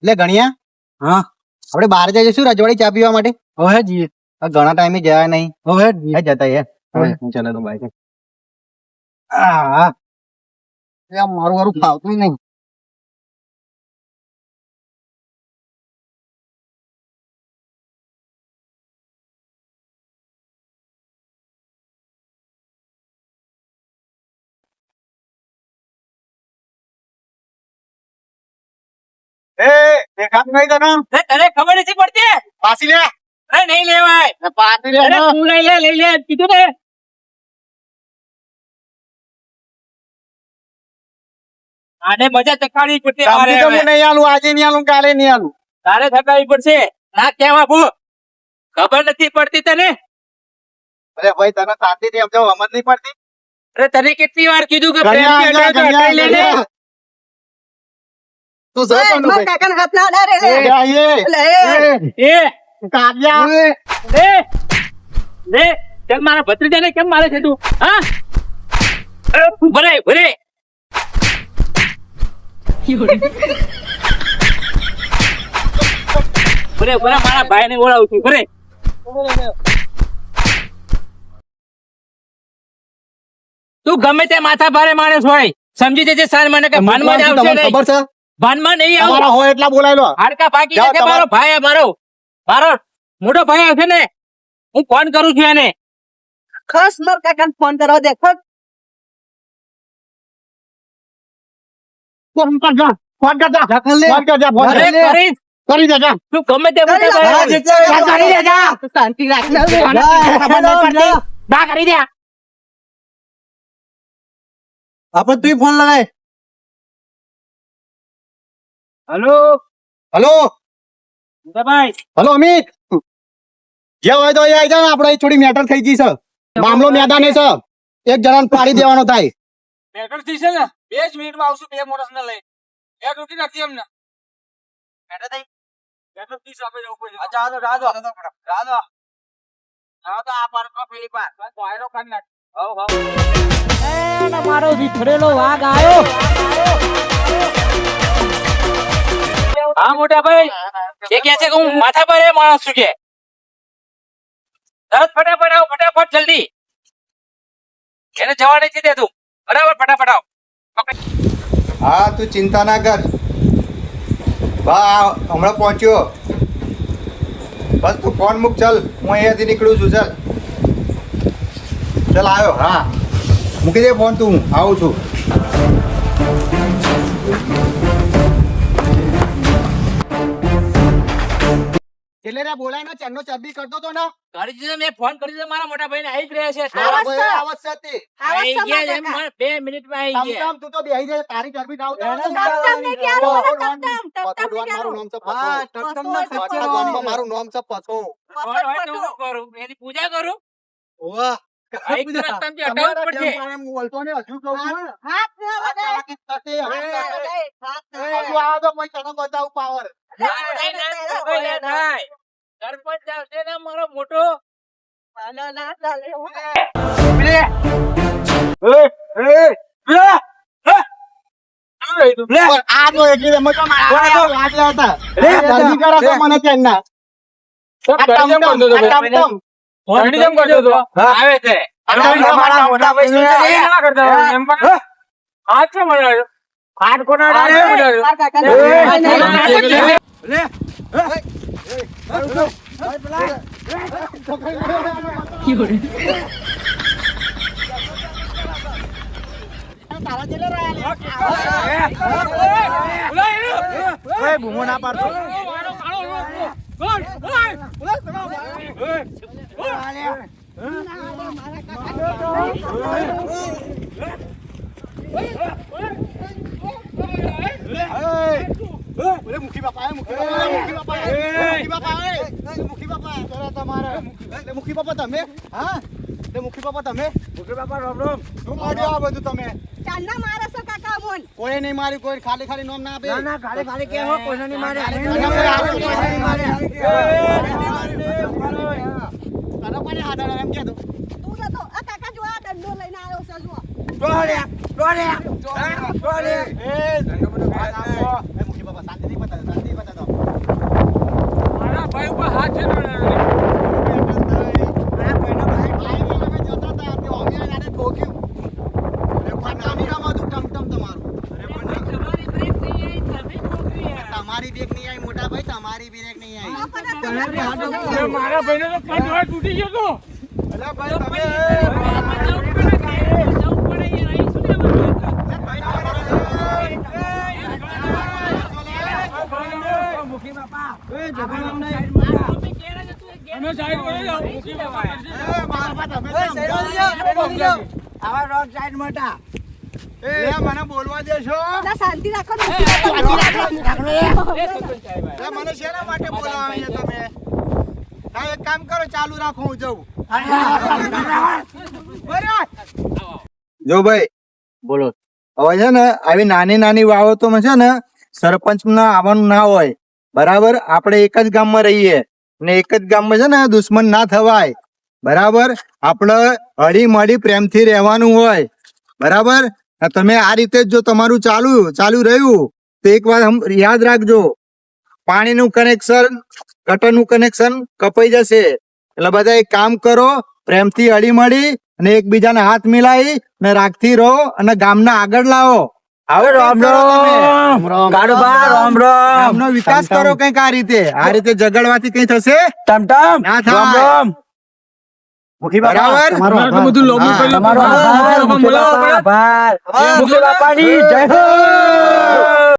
એટલે ગણ્યા હા આપણે બહાર જઈશું રજવાડી ચા પીવા માટે. હવે જઈએ. ઘણા ટાઈમે ગયા નહીં. હવે જઈએ. જતા યાર હવે. ચાલો તો બાઈક. હા મારું વારું ફાવતું નહીં. દેખાતું નહીં તને? તને ખબર નથી પડતી? પાછી લે. અરે નહીં લેવાય. પાછી લે. અરે તું લઈ લે કીધું ને. આને મજા ચકાડવી પડશે મારે સમજી તો હવે. હું નહીં આલું, આજે નહીં આલું, કાલે નહીં આલું. તારે ચકાડવી પડશે. ના કેવા ભૂ ખબર નથી પડતી તને? અરે ભાઈ તને શાંતિથી સમજો, સમજ નહીં પડતી. અરે તને કેટલી વાર કીધું કે ગણ્યા, પ્રેમથી હટાવ તો ગણ્યા, હટાવી લે ને. ગણ્યા. તું જતો ને ભાઈ. કાકાના હાથ ના અડાડે લે. એ આઈએ. એ કાવ્યા. લે લે ચાલ મારા ભત્રીજાને કેમ મારે છે તું? હા અરે ભરે ભરે ભરે ભરે મારા ભાઈને બોલાવું છું ભરે. તું ગમે તે માથા ભારે માણસ હોય સમજી જજે સાર મને કે ભાનમાં જ આવશે તમને નહીં. ખબર છે ભાનમાં નહીં આવું. તમારા હોય એટલા બોલાય લો. હાડકા પાકી જાઓ જશે. તમારે. મારો ભાઈ મારો મોટો ભાઈ હશે ને હું ફોન કરું છું એને. ખસ માર કાકાને ફોન કરવા દે. ખસ. ફોન કરજા. ફોન કરજા. ફોન કરજા. ફોન અરે કરજા. કરીશ. કરી દેજા. તું ગમે તે મોટા કરી ભાઈ દે. હોય. કરી દે જા. શાંતિ રાખ ને. ખબર નહીં પડતી. બા કરી દે. આપણે તું ફોન લગાય. હલો હલો ભાઈ હલો અમિત. જે હોય તો એ આવી જાય. આપણે અહીં થોડી મેટર થઈ ગઈ છે. મામલો મેદાને છે. એક જણાને પાડી દેવાનો થાય. મેટર થઈ છે ને 2 મિનિટમાં આવશું. 2 મોટર્સ ને લઈ એ ડ્યુટી નથી એમને. મેટર થઈ મેટર થી સામે જવું પડશે. અચ્છા રાધો આ પર કો પેલી પર કોયરો કાઢ નાખ. હવ મારો વિખરેલો વાઘ આયો. હા મોટા ભાઈ એ કહે છે કે હું માથા પર માણસ છું કે તરત ફટાફટ આવો ફટાફટ જલ્દી. એને જવા નથી દેતું. બરાબર ફટાફટ આવો. હા તું ચિંતા ના કર. બા હમણાં પહોંચ્યો. બસ તું ફોન મૂક. ચાલ હું અહીંયાથી નીકળું છું. ચાલ ચાલ આવ્યો. હા મૂકી દે ફોન. તું આવું છું. એટલે રે બોલાય ને ચન્નો ચબી કરતો તો ને. કરી દીધો મેં ફોન કરી દીધો. મારા મોટા ભાઈને આવી જ રહ્યા છે. તારા આવશે. ભાઈ આવત છે તે. આવી આવશે ગયા મારા એમ કાકા. 2 મિનિટમાં આવી ગયા. તમ તું તો બેહી જાય. તારી ચરબી ના ઉતારો. તમ તમ ને ક્યાં બોલે? તમ તમ. તમ તમ ને ક્યાં મારું નામ છે પછો. હા ટમટમના પછો. ખચ્ચર ભગવાનમાં મારું નામ છે પછો. ફોન હોય તો હું કરું એની પૂજા કરું. વાહ એક તો રસ્તામાંથી હટાવવું જ પડશે. હું બોલતો ને હજુ કહું છું. હાથ ના આ લગાય. ચાલાકી થશે. હવે હાથ ના લગાય. હાથ ના હજુ લગાય. આવો તો પછી તને બતાવું પાવર. ના, કોઈ ના થાય. સરપંચ આવશે ને મારો મોટો. ના ના ચાલે. આ તો એટલી રમત મારા વાગલા હતા. જલ્દી કરો છો મને ચેનના. આ ટમટમ. ફોનની જેમ કરતો હતો. આવે છે. મારા મોટા ભાઈ શું છે? એ ના કરતા હોય. એમ પણ હાથ છે મળ્યો. હાથ કોના ડાળે મળ્યો. મારા કાકાને તારા જેટલા રહ્યા લે. એ બૂમો ના પાડતો. ઓલે મુખી બાપા મુખી બાપા તમારે મુખી બાપા તમે હા મુખી બાપા તમે મુખી બાપા રામ રામ શું કાઢ્યો આ બધું તમે ચાંદા મારે છે કાકા મોન. કોઈ નહીં મારી કોઈ ખાલી ખાલી નામ ના આપે ના ખાલી ખાલી કે હો કોઈને નહીં મારે. તને કોને હાથ અડાડે એમ કહેતો તું જતો. આ કાકા જો આ દંડો લઈને આવ્યો છે જો. મુખી બાપા શાંતિ નહીં બતાતો શાંતિ નહીં બતાતો ભાઈ તમારી બ્રેક નહીં આવી. મારા ભાઈને તો પગ હવે તૂટી ગયો તો અલા ભાઈ તમે અમે સાઈડ વળી જાઓ મૂકી બાપા મને બોલવા દેશો ના, શાંતિ રાખો ને. મને શેના માટે બોલાવા છે તમે ના એક કામ કરો ચાલુ રાખો હું જઉં જો ભાઈ બોલો. હવે છે ને આવી નાની નાની બાબતોમાં છે ને સરપંચ ના આવવાનું ના હોય બરાબર. આપણે એક જ ગામમાં રહીએ ને એક જ ગામમાં છે ને દુશ્મન ના થવાય બરાબર. આપણે હળી મળી પ્રેમથી રહેવાનું હોય બરાબર. તમે આ રીતે જ જો તમારું ચાલુ રહ્યું તો એક વાત યાદ રાખજો, પાણીનું કનેક્શન ગટરનું કનેક્શન કપાઈ જશે. એટલે બધા એક કામ કરો, પ્રેમથી હળી મળી અને એકબીજાને હાથ મિલાવી ને રાખતી રહો અને ગામને આગળ લાવો. હવે રામ રામ ગામનો વિકાસ કરો કઈક આ રીતે ઝઘડવાથી કઈ થશે ના થાય બરાબર. બધું લોબુ તમારો આભાર. બોલાવો બાપાની જય હો.